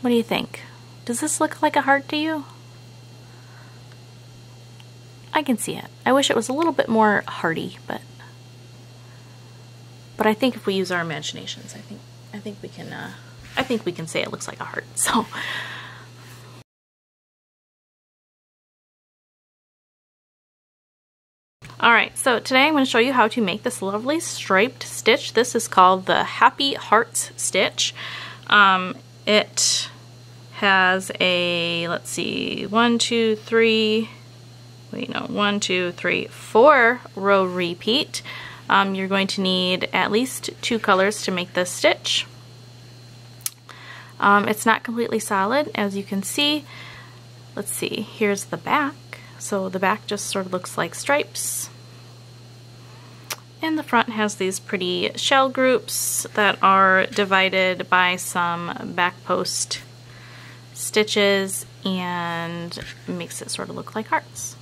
What do you think? Does this look like a heart to you? I can see it. I wish it was a little bit more hearty, but I think if we use our imaginations, I think we can say it looks like a heart. So alright, so today I'm going to show you how to make this lovely striped stitch. This is called the Happy Hearts stitch. It has a, let's see, 1, 2, 3, 4 row repeat. You're going to need at least 2 colors to make this stitch. It's not completely solid, as you can see. Let's see, here's the back. So the back just sort of looks like stripes. And the front has these pretty shell groups that are divided by some back post stitches and makes it sort of look like hearts.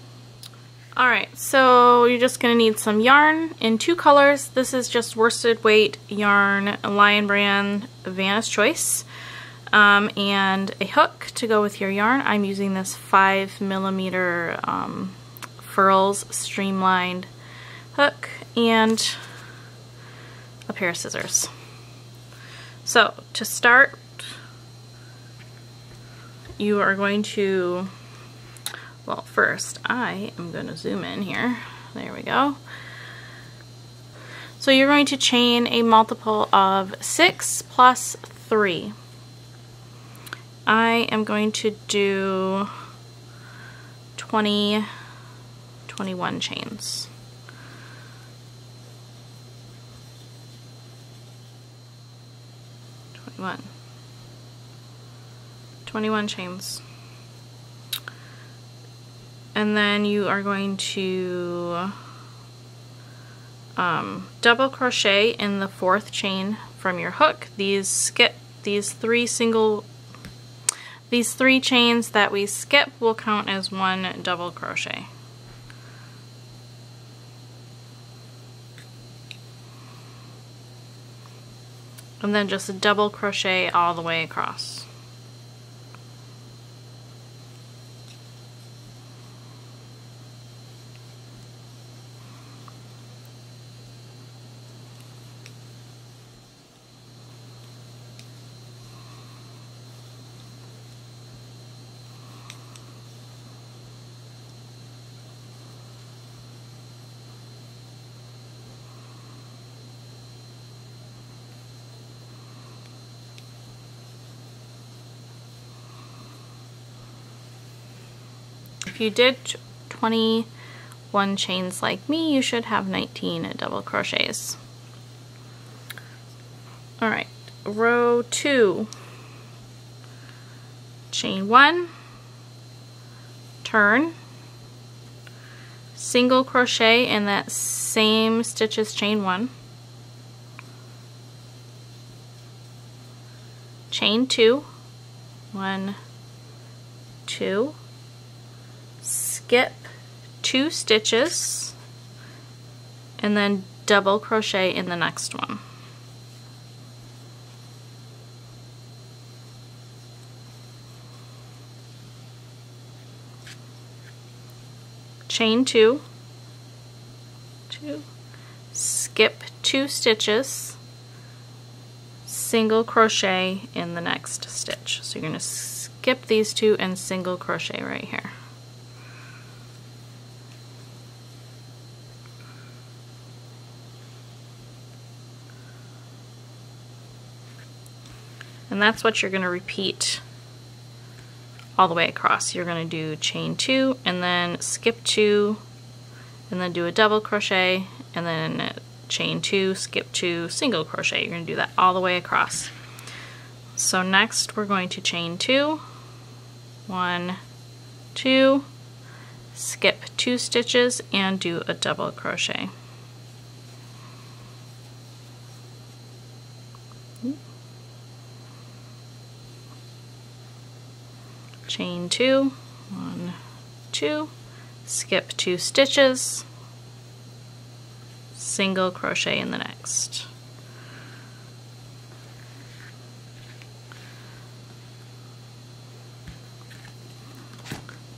Alright, so you're just going to need some yarn in 2 colors. This is just worsted weight yarn, Lion Brand Vanna's Choice. And a hook to go with your yarn. I'm using this 5mm Furls streamlined hook and a pair of scissors. So to start, you are going to, well, first I am going to zoom in here. There we go. So you're going to chain a multiple of 6 plus 3. I am going to do 21 chains. 21 chains. And then you are going to double crochet in the 4th chain from your hook. These 3 chains that we skip will count as 1 double crochet. And then just a double crochet all the way across. If you did 21 chains like me, you should have 19 double crochets. Alright, row 2, chain 1, turn, single crochet in that same stitch as chain 1, chain 2, 1, 2, skip 2 stitches, and then double crochet in the next one. Chain 2, 2, skip 2 stitches, single crochet in the next stitch. So you're going to skip these 2 and single crochet right here. And that's what you're going to repeat all the way across. You're going to do chain 2 and then skip 2 and then do a double crochet and then chain 2, skip 2, single crochet. You're going to do that all the way across. So next we're going to chain 2, 1, 2, skip 2 stitches and do a double crochet. Chain 2, 1, 2, skip 2 stitches, single crochet in the next.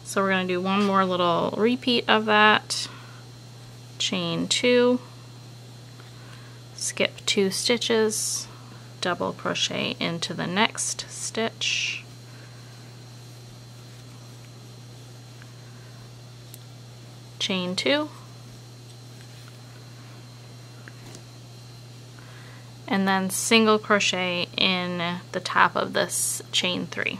So we're going to do one more little repeat of that. Chain 2, skip 2 stitches, double crochet into the next stitch, chain 2, and then single crochet in the top of this chain 3.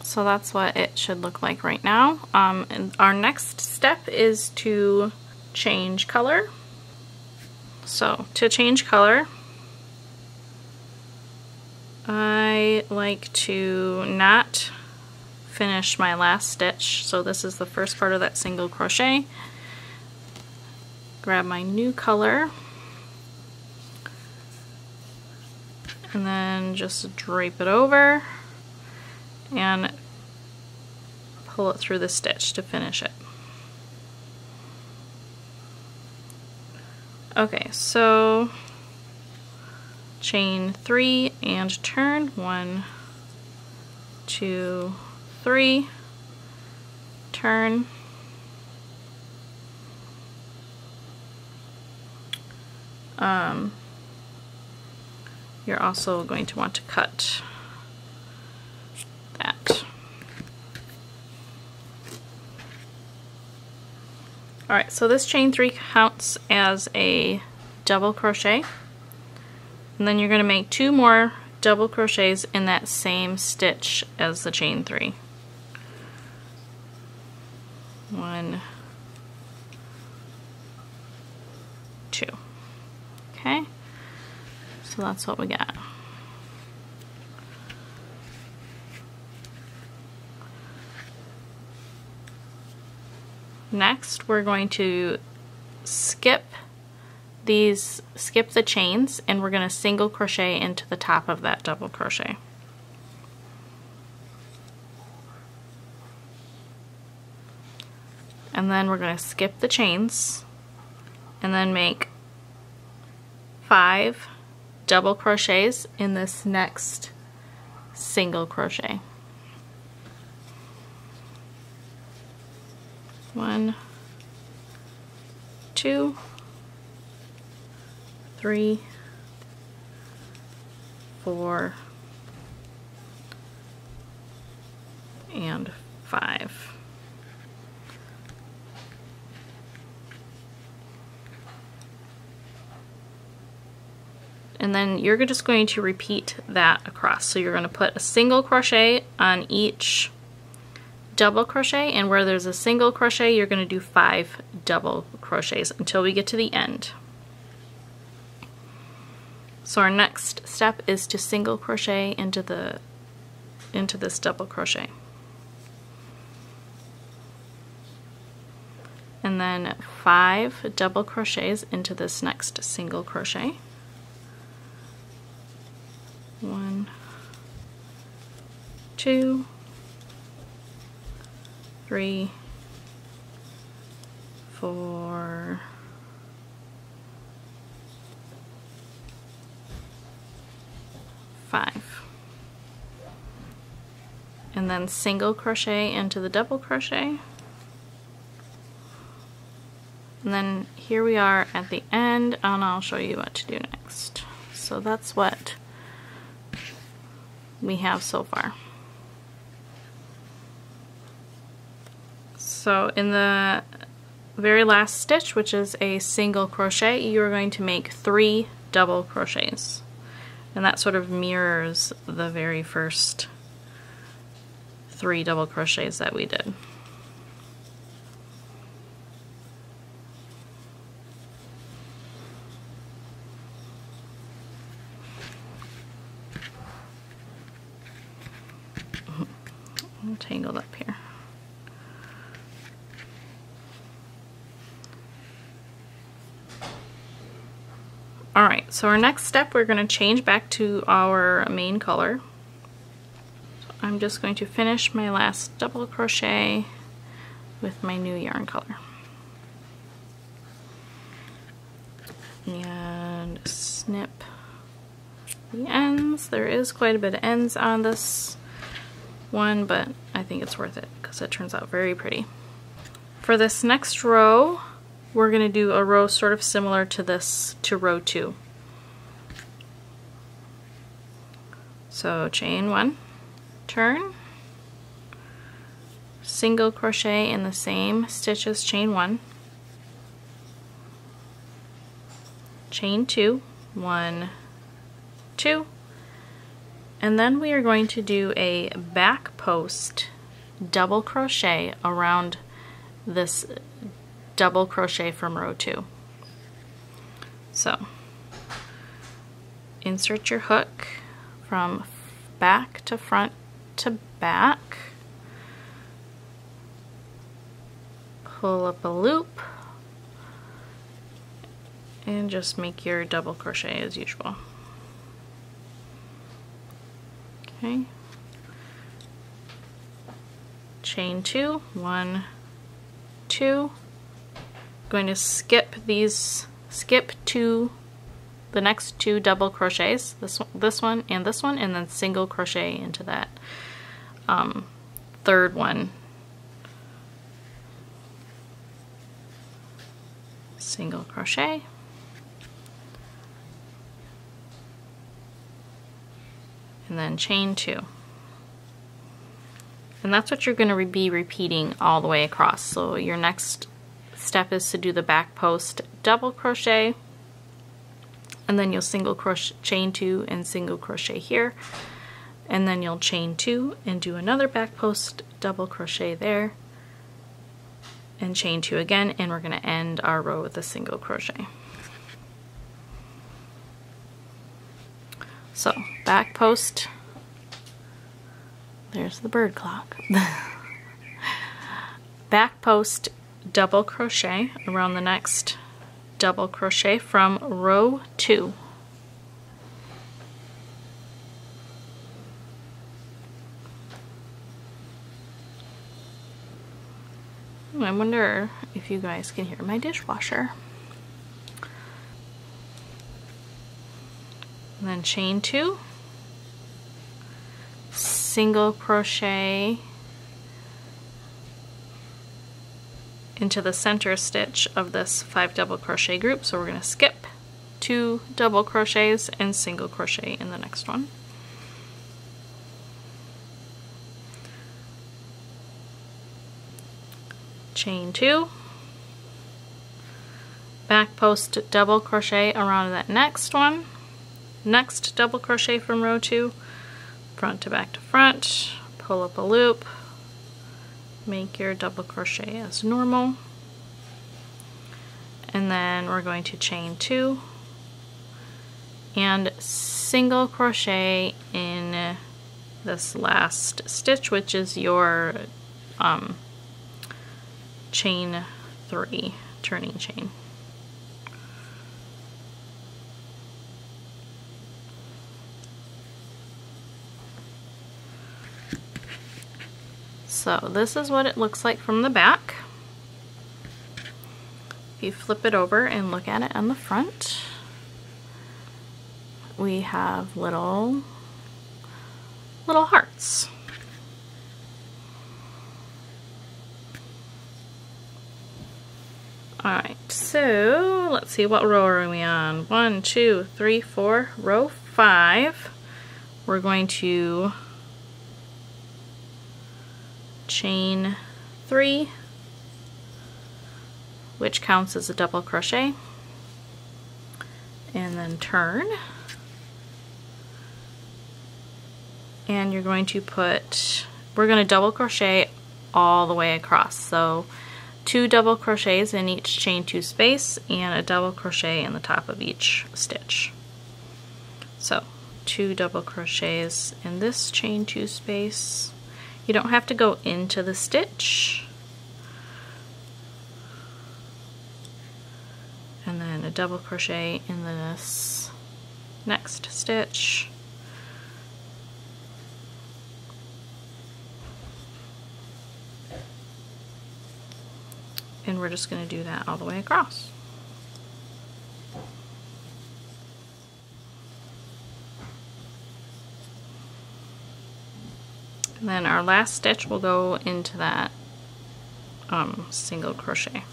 So that's what it should look like right now. And our next step is to change color. So to change color, I like to not finish my last stitch. So this is the first part of that single crochet. Grab my new color and then just drape it over and pull it through the stitch to finish it. Okay, so chain 3 and turn, 1, 2, 3, turn, you're also going to want to cut that. Alright, so this chain 3 counts as a double crochet, and then you're going to make 2 more double crochets in that same stitch as the chain 3. 1, 2. Okay, so that's what we got. Next, we're going to skip the chains, and we're going to single crochet into the top of that double crochet. And then we're going to skip the chains and then make 5 double crochets in this next single crochet. 1, 2, 3, 4, and 5. And then you're just going to repeat that across. So you're going to put a single crochet on each double crochet, and where there's a single crochet you're going to do 5 double crochets until we get to the end. So our next step is to single crochet into this double crochet, and then 5 double crochets into this next single crochet. 1, 2, 3, 4, 5, and then single crochet into the double crochet, and then here we are at the end, and I'll show you what to do next. So that's what we have so far. So in the very last stitch, which is a single crochet, you're going to make 3 double crochets, and that sort of mirrors the very first 3 double crochets that we did. I'm tangled up here. Alright, so our next step, we're going to change back to our main color. So I'm just going to finish my last double crochet with my new yarn color. And snip the ends. There is quite a bit of ends on this one, but I think it's worth it because it turns out very pretty. For this next row, we're going to do a row sort of similar to this, to row 2. So chain 1, turn, single crochet in the same stitch as chain 1, chain 2, 1, 2, and then we are going to do a back post double crochet around this double crochet from row 2. So insert your hook from back to front to back, pull up a loop, and just make your double crochet as usual. Okay, chain 2, 1, 2, going to skip to the next 2 double crochets, this one, and then single crochet into that third one. Single crochet, and then chain 2. And that's what you're going to be repeating all the way across. So your next step is to do the back post double crochet, and then you'll single crochet, chain 2 and single crochet here, and then you'll chain 2 and do another back post double crochet there, and chain 2 again, and we're going to end our row with a single crochet. So back post, there's the bird clock. Back post double crochet around the next double crochet from row 2. I wonder if you guys can hear my dishwasher. And then chain 2, single crochet into the center stitch of this 5 double crochet group. So we're going to skip 2 double crochets and single crochet in the next one. Chain 2, back post double crochet around that next one, next double crochet from row 2, front to back to front, pull up a loop, make your double crochet as normal, and then we're going to chain 2 and single crochet in this last stitch, which is your chain 3 turning chain. So this is what it looks like from the back. If you flip it over and look at it on the front, we have little hearts. Alright, so let's see, what row are we on? 1, 2, 3, 4, row 5. We're going to chain 3, which counts as a double crochet, and then turn, and you're going to we're going to double crochet all the way across. So 2 double crochets in each chain 2 space and a double crochet in the top of each stitch. So 2 double crochets in this chain 2 space. You don't have to go into the stitch. And then a double crochet in this next stitch. And we're just going to do that all the way across. And then our last stitch will go into that single crochet.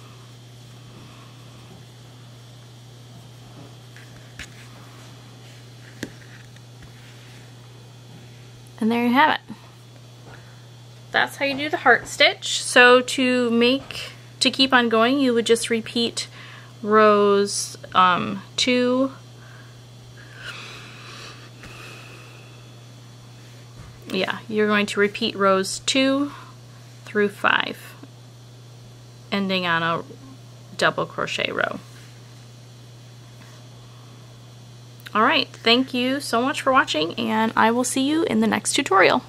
And there you have it. That's how you do the heart stitch. So to keep on going, you would just repeat rows 2, you're going to repeat rows 2 through 5, ending on a double crochet row. Alright, thank you so much for watching, and I will see you in the next tutorial.